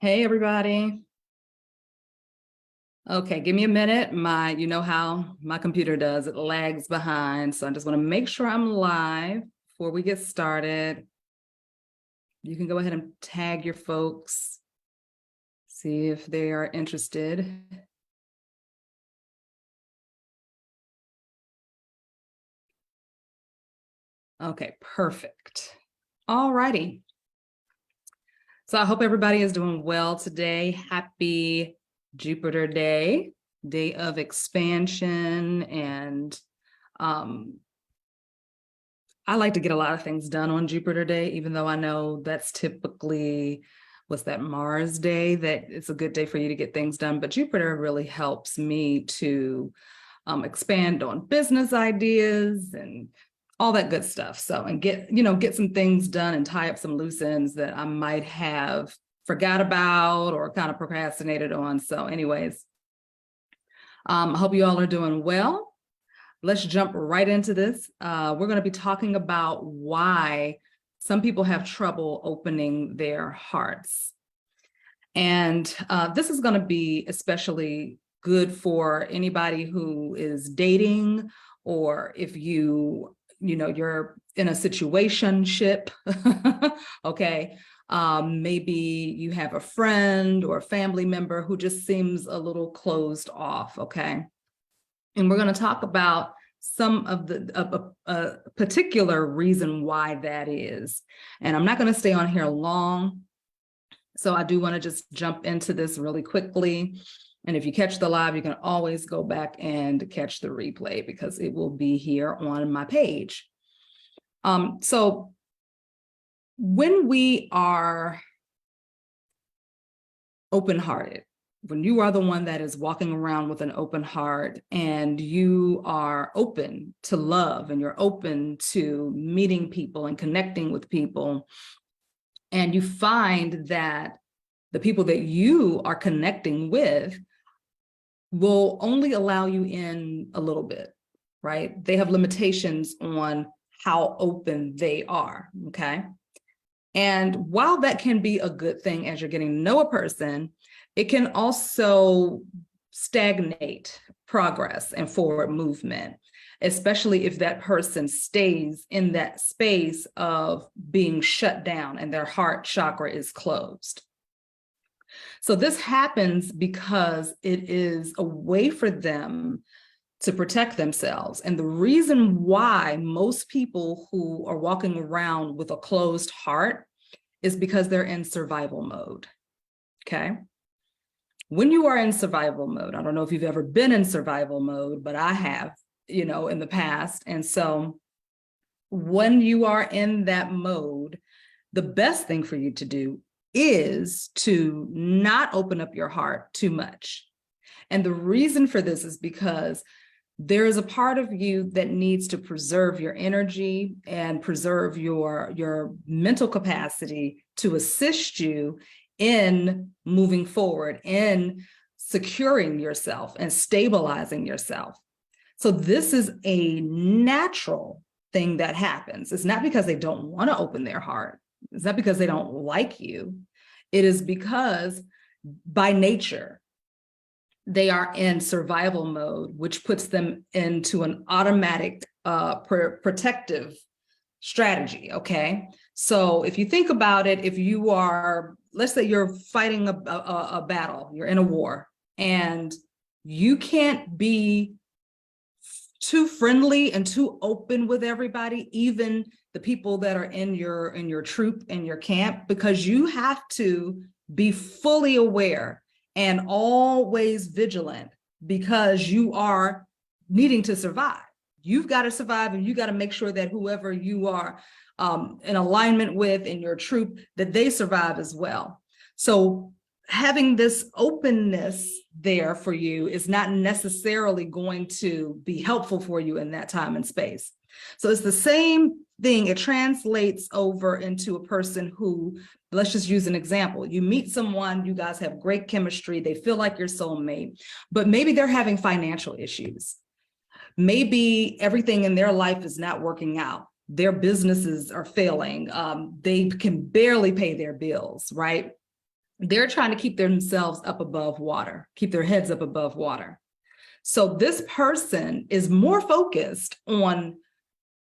Hey, everybody. Okay, give me a minute. You know how my computer does, it lags behind. So I just want to make sure I'm live before we get started. You can go ahead and tag your folks, see if they are interested. Okay, perfect. All righty. So I hope everybody is doing well today. Happy Jupiter Day, day of expansion. And I like to get a lot of things done on Jupiter Day, even though I know that's typically, what's that, Mars Day, that it's a good day for you to get things done. But Jupiter really helps me to expand on business ideas and all that good stuff. So, and get some things done and tie up some loose ends that I might have forgot about or kind of procrastinated on. So anyways, I hope you all are doing well. Let's jump right into this. We're going to be talking about why some people have trouble opening their hearts. And this is going to be especially good for anybody who is dating, or if you're in a situationship, okay? Maybe you have a friend or a family member who just seems a little closed off, okay? And we're going to talk about some of a particular reason why that is. And I'm not going to stay on here long, so I do want to just jump into this really quickly. And if you catch the live, you can always go back and catch the replay because it will be here on my page. So when we are open-hearted, when you are the one that is walking around with an open heart and you are open to love and you're open to meeting people and connecting with people, and you find that the people that you are connecting with will only allow you in a little bit, right? They have limitations on how open they are, okay? And while that can be a good thing as you're getting to know a person, it can also stagnate progress and forward movement, especially if that person stays in that space of being shut down and their heart chakra is closed. So this happens because it is a way for them to protect themselves. And the reason why most people who are walking around with a closed heart is because they're in survival mode, okay? When you are in survival mode, I don't know if you've ever been in survival mode, but I have, in the past. And so when you are in that mode, the best thing for you to do is to not open up your heart too much. And the reason for this is because there is a part of you that needs to preserve your energy and preserve your mental capacity to assist you in moving forward, in securing yourself and stabilizing yourself. So this is a natural thing that happens. It's not because they don't want to open their heart. It's not because they don't like you. It is because by nature, they are in survival mode, which puts them into an automatic protective strategy, okay? So if you think about it, if you are, let's say you're fighting a battle, you're in a war, and you can't be too friendly and too open with everybody, even the people that are in your troop, in your camp, because you have to be fully aware and always vigilant because you are needing to survive. You've got to survive, and you got to make sure that whoever you are in alignment with in your troop, that they survive as well. So having this openness there for you is not necessarily going to be helpful for you in that time and space. So it's the same thing. It translates over into a person who, let's just use an example. You meet someone, you guys have great chemistry, they feel like your soulmate, but maybe they're having financial issues. Maybe everything in their life is not working out. Their businesses are failing. They can barely pay their bills, right? they're trying to keep themselves up above water, keep their heads up above water. So this person is more focused on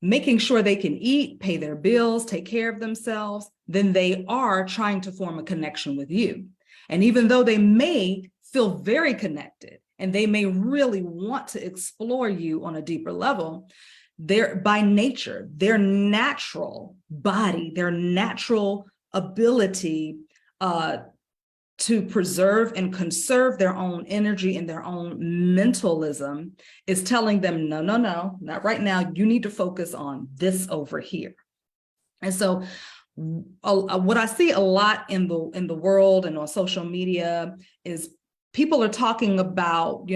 making sure they can eat, pay their bills, take care of themselves, than they are trying to form a connection with you. And even though they may feel very connected and they may really want to explore you on a deeper level, they're by nature, their natural body, their natural ability to preserve and conserve their own energy and their own mentalism is telling them, no, no, no, not right now. You need to focus on this over here. And so what I see a lot in the world and on social media is people are talking about,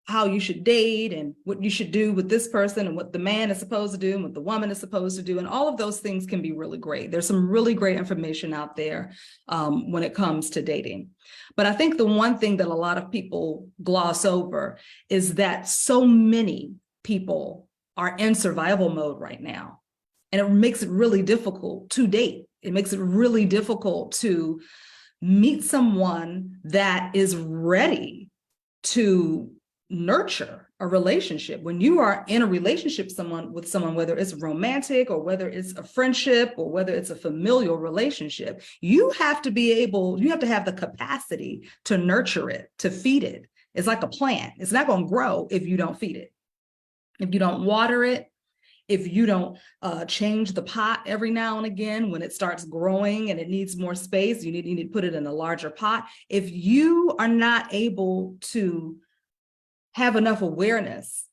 how you should date and what you should do with this person and what the man is supposed to do and what the woman is supposed to do. And all of those things can be really great. There's some really great information out there when it comes to dating. But I think the one thing that a lot of people gloss over is that so many people are in survival mode right now. And it makes it really difficult to date. It makes it really difficult to meet someone that is ready to nurture a relationship. When you are in a relationship with someone, whether it's romantic or whether it's a friendship or whether it's a familial relationship, you have to have the capacity to nurture it, to feed it. It's like a plant. It's not going to grow if you don't feed it. If you don't water it, if you don't change the pot every now and again when it starts growing and it needs more space, you need to put it in a larger pot. If you are not able to have enough awareness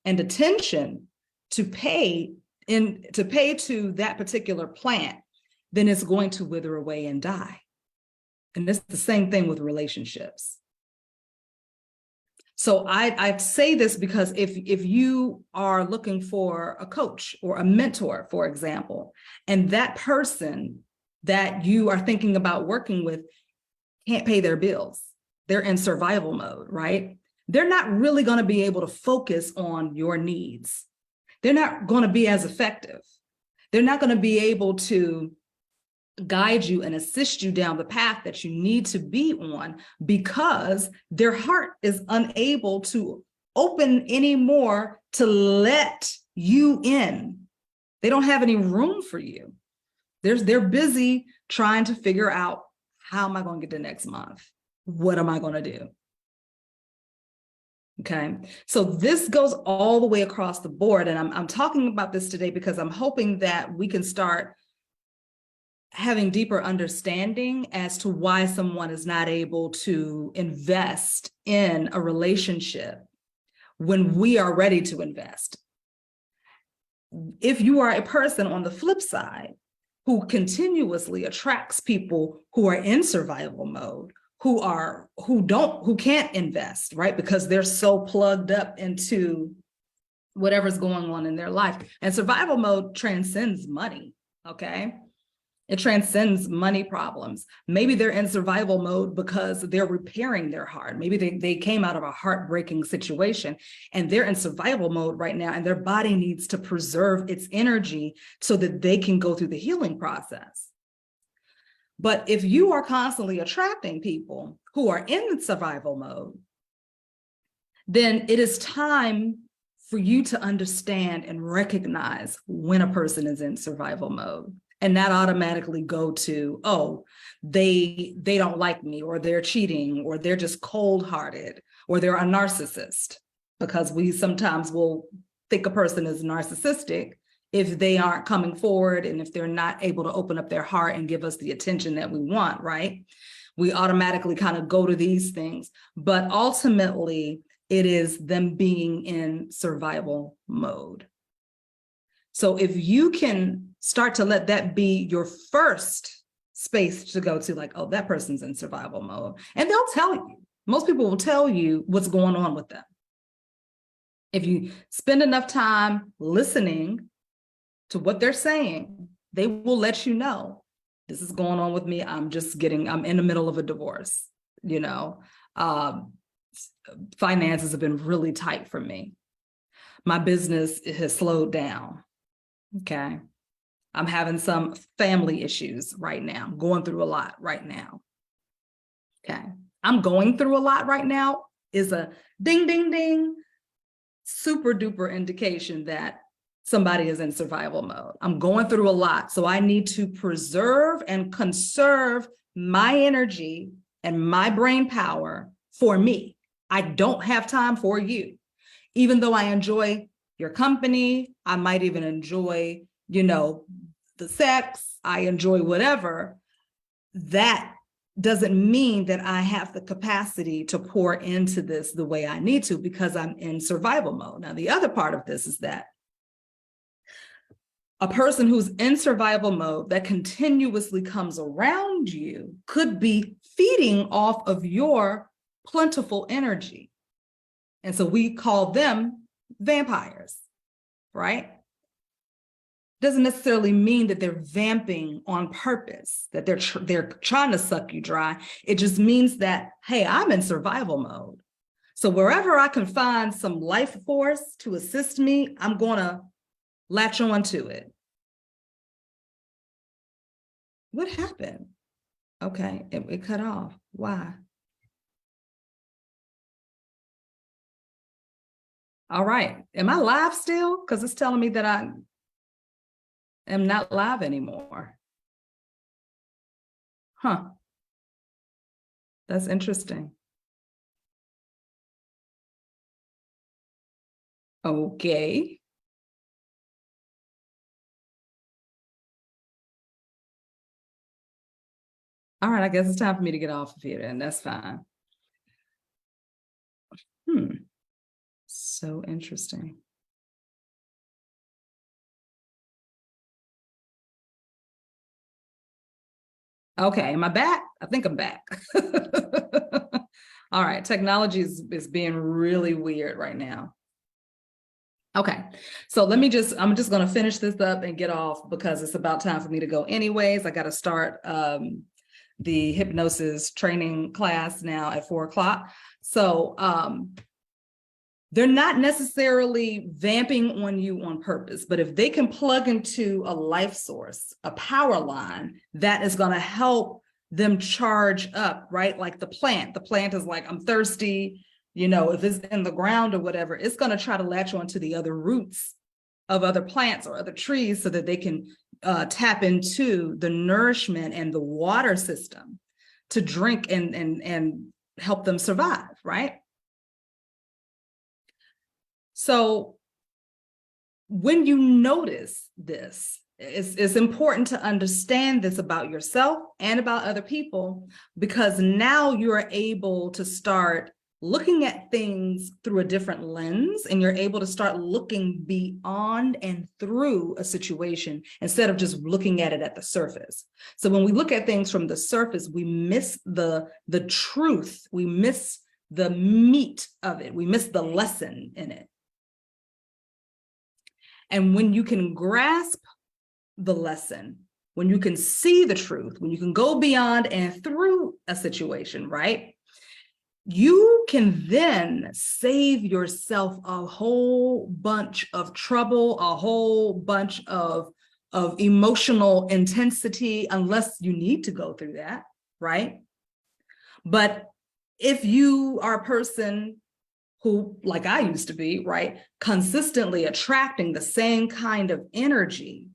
and attention to pay to that particular plant, then it's going to wither away and die. And it's the same thing with relationships. So I say this because if you are looking for a coach or a mentor, for example, and that person that you are thinking about working with can't pay their bills, they're in survival mode, right? They're not really going to be able to focus on your needs. They're not going to be as effective. They're not going to be able to guide you and assist you down the path that you need to be on because their heart is unable to open anymore to let you in. They don't have any room for you. They're busy trying to figure out, how am I going to get to next month? What am I going to do? Okay, so this goes all the way across the board. And I'm talking about this today because I'm hoping that we can start having deeper understanding as to why someone is not able to invest in a relationship when we are ready to invest. If you are a person on the flip side who continuously attracts people who are in survival mode, who can't invest, right? Because they're so plugged up into whatever's going on in their life. And survival mode transcends money, okay? It transcends money problems. Maybe they're in survival mode because they're repairing their heart. Maybe they came out of a heartbreaking situation and they're in survival mode right now, and their body needs to preserve its energy so that they can go through the healing process. But if you are constantly attracting people who are in survival mode, then it is time for you to understand and recognize when a person is in survival mode and not automatically go to, oh, they don't like me, or they're cheating, or they're just cold-hearted, or they're a narcissist, because we sometimes will think a person is narcissistic if they aren't coming forward and if they're not able to open up their heart and give us the attention that we want, right? We automatically kind of go to these things, but ultimately it is them being in survival mode. So if you can start to let that be your first space to go to, like, oh, that person's in survival mode, and they'll tell you, most people will tell you what's going on with them. If you spend enough time listening to what they're saying, they will let you know, this is going on with me. I'm in the middle of a divorce, finances have been really tight for me. My business has slowed down. Okay. I'm having some family issues right now. I'm going through a lot right now. Okay. I'm going through a lot right now is a ding, ding, ding, super duper indication that somebody is in survival mode. I'm going through a lot. So I need to preserve and conserve my energy and my brain power for me. I don't have time for you. Even though I enjoy your company, I might even enjoy, the sex, I enjoy whatever, that doesn't mean that I have the capacity to pour into this the way I need to because I'm in survival mode. Now, the other part of this is that a person who's in survival mode that continuously comes around you could be feeding off of your plentiful energy. And so we call them vampires, right? Doesn't necessarily mean that they're vamping on purpose, that they're trying to suck you dry. It just means that, hey, I'm in survival mode. So wherever I can find some life force to assist me, I'm going to latch on to it. What happened? Okay, it cut off. Why? All right. Am I live still? Because it's telling me that I am not live anymore. Huh. That's interesting. Okay. All right, I guess it's time for me to get off of here, and that's fine. So interesting. Okay, am I back? I think I'm back. All right, technology is being really weird right now. Okay, so I'm just gonna finish this up and get off because it's about time for me to go anyways. I gotta start the hypnosis training class now at 4 o'clock. So they're not necessarily vamping on you on purpose, but if they can plug into a life source, a power line, that is going to help them charge up, right? Like the plant is like, I'm thirsty, if it's in the ground or whatever, it's going to try to latch onto the other roots of other plants or other trees so that they can tap into the nourishment and the water system to drink and help them survive, right? So when you notice this, it's important to understand this about yourself and about other people, because now you're able to start looking at things through a different lens, and you're able to start looking beyond and through a situation instead of just looking at it at the surface. So when we look at things from the surface, we miss the truth, we miss the meat of it, we miss the lesson in it. And when you can grasp the lesson, when you can see the truth, when you can go beyond and through a situation, right? You can then save yourself a whole bunch of trouble, a whole bunch of emotional intensity, unless you need to go through that, right? But if you are a person who, like I used to be, right, consistently attracting the same kind of energy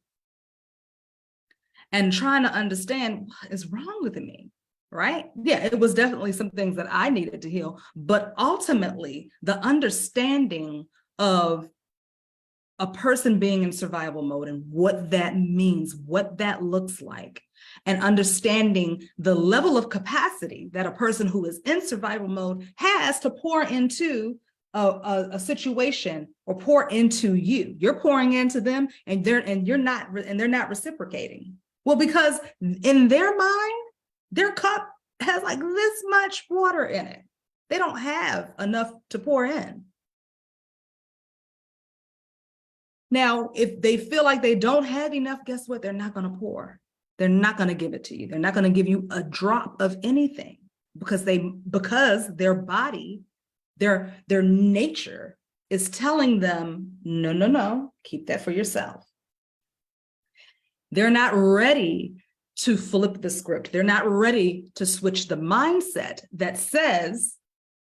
and trying to understand what is wrong with me, right? Yeah, it was definitely some things that I needed to heal, but ultimately the understanding of a person being in survival mode and what that means, what that looks like, and understanding the level of capacity that a person who is in survival mode has to pour into a situation or pour into you. You're pouring into them, and they're not reciprocating. Well, because in their mind, their cup has like this much water in it. They don't have enough to pour in. Now, if they feel like they don't have enough, guess what? They're not going to pour. They're not going to give it to you. They're not going to give you a drop of anything because their body, their nature is telling them, no, keep that for yourself. They're not ready to flip the script. They're not ready to switch the mindset that says,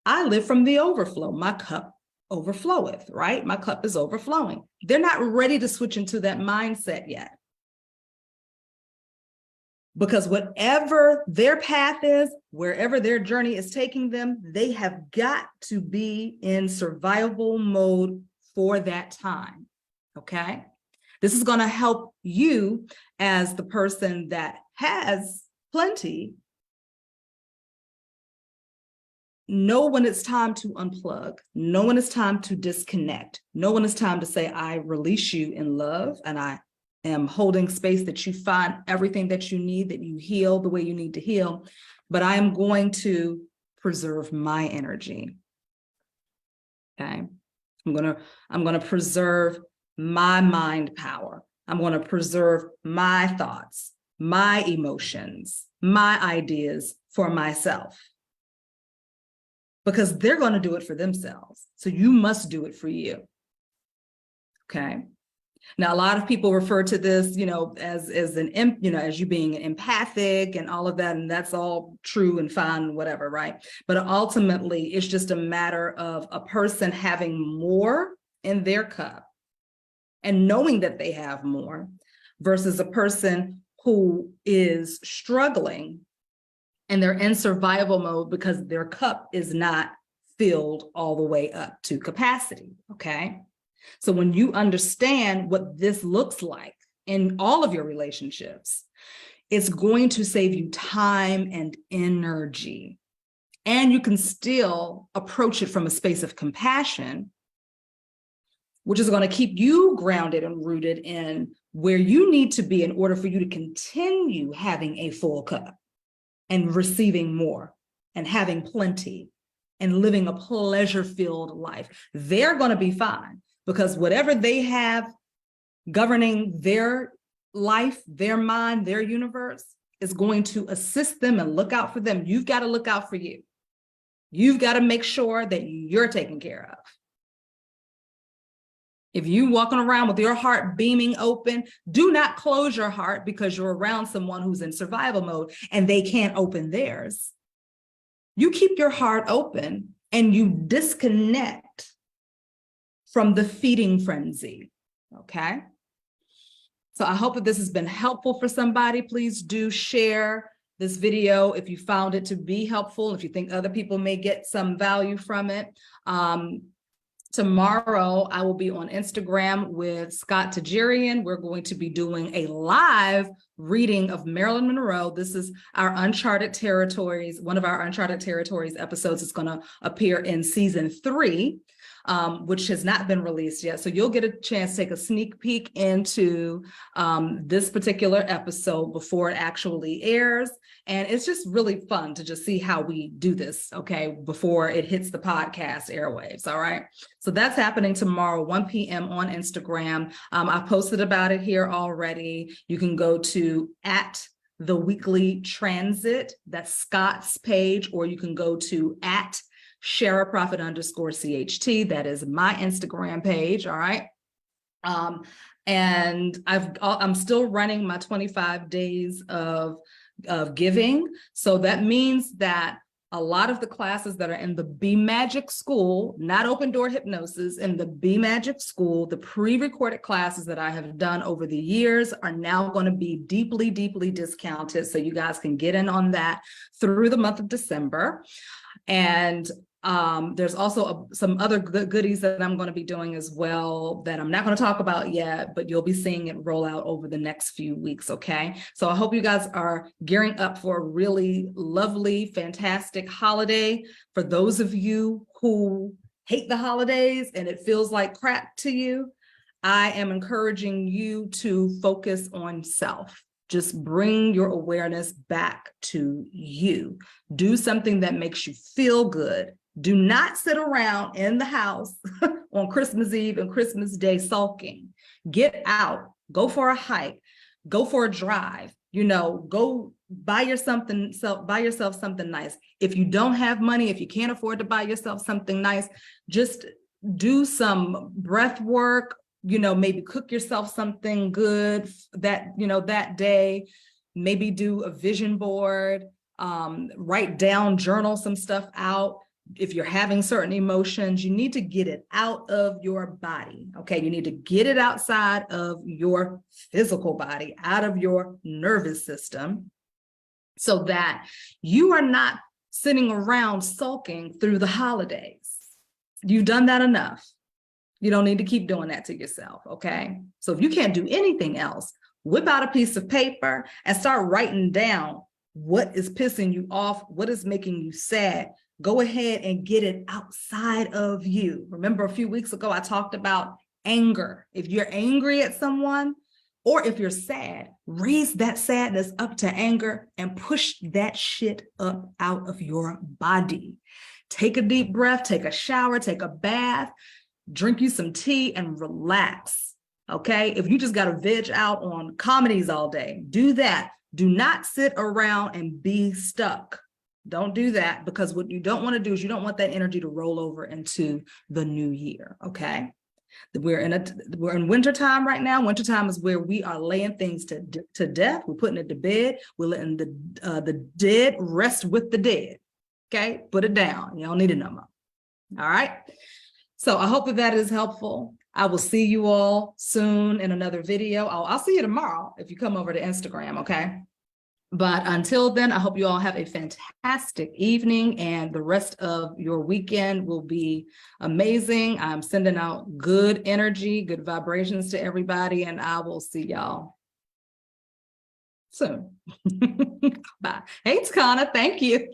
I live from the overflow. My cup overfloweth, right? My cup is overflowing. They're not ready to switch into that mindset yet. Because whatever their path is, wherever their journey is taking them, they have got to be in survival mode for that time, okay? This is going to help you as the person that has plenty know when it's time to unplug, know when it's time to disconnect, know when it's time to say, I release you in love, and I am holding space that you find everything that you need, that you heal the way you need to heal, but I am going to preserve my energy. Okay. I'm going to preserve my mind power. I'm going to preserve my thoughts, my emotions, my ideas for myself. Because they're going to do it for themselves. So you must do it for you. Okay. Now, a lot of people refer to this, as as you being empathic and all of that, and that's all true and fine and whatever, right? But ultimately, it's just a matter of a person having more in their cup and knowing that they have more versus a person who is struggling and they're in survival mode because their cup is not filled all the way up to capacity, okay? So when you understand what this looks like in all of your relationships, it's going to save you time and energy. And you can still approach it from a space of compassion, which is going to keep you grounded and rooted in where you need to be in order for you to continue having a full cup and receiving more and having plenty and living a pleasure-filled life. They're going to be fine. Because whatever they have governing their life, their mind, their universe is going to assist them and look out for them. You've got to look out for you. You've got to make sure that you're taken care of. If you're walking around with your heart beaming open, do not close your heart because you're around someone who's in survival mode and they can't open theirs. You keep your heart open and you disconnect from the feeding frenzy, okay? So I hope that this has been helpful for somebody. Please do share this video if you found it to be helpful, if you think other people may get some value from it. Tomorrow, I will be on Instagram with Scott Tajirian. We're going to be doing a live reading of Marilyn Monroe. This is our Uncharted Territories. One of our Uncharted Territories episodes is going to appear in season 3. Which has not been released yet. So you'll get a chance to take a sneak peek into this particular episode before it actually airs. And it's just really fun to just see how we do this, okay, before it hits the podcast airwaves, all right? So that's happening tomorrow, 1 p.m. on Instagram. I posted about it here already. You can go to @theweeklytransit, that's Scott's page, or you can go to @Shara Prophet _CHT. That is my Instagram page. All right. And I'm still running my 25 days of giving. So that means that a lot of the classes that are in the Be Magic School, not Open Door Hypnosis, in the Be Magic School, the pre-recorded classes that I have done over the years are now going to be deeply, deeply discounted. So you guys can get in on that through the month of December. And there's also some other goodies that I'm going to be doing as well that I'm not going to talk about yet, but you'll be seeing it roll out over the next few weeks, okay? So I hope you guys are gearing up for a really lovely, fantastic holiday. For those of you who hate the holidays and it feels like crap to you, I am encouraging you to focus on self. Just bring your awareness back to you. Do something that makes you feel good. Do not sit around in the house on Christmas Eve and Christmas Day sulking. Get out, go for a hike, go for a drive, go buy yourself something nice. If you don't have money, if you can't afford to buy yourself something nice, just do some breath work, maybe cook yourself something good that day. maybe do a vision board, write down, journal some stuff out. If you're having certain emotions, you need to get it out of your body, okay? You need to get it outside of your physical body, out of your nervous system, so that you are not sitting around sulking through the holidays. You've done that enough. You don't need to keep doing that to yourself, okay? So if you can't do anything else, whip out a piece of paper and start writing down what is pissing you off, what is making you sad. Go ahead and get it outside of you. Remember a few weeks ago, I talked about anger. If you're angry at someone, or if you're sad, raise that sadness up to anger and push that shit up out of your body. Take a deep breath, take a shower, take a bath, drink you some tea and relax, okay? If you just got to veg out on comedies all day, do that. Do not sit around and be stuck. Don't do that, because what you don't want to do is you don't want that energy to roll over into the new year, okay? We're in wintertime right now. Wintertime is where we are laying things to death. We're putting it to bed. We're letting the dead rest with the dead, okay? Put it down. You don't need it no more, all right? So I hope that is helpful. I will see you all soon in another video. I'll see you tomorrow if you come over to Instagram, okay? But until then, I hope you all have a fantastic evening, and the rest of your weekend will be amazing. I'm sending out good energy, good vibrations to everybody, and I will see y'all soon. Bye. Hey, Takana, thank you.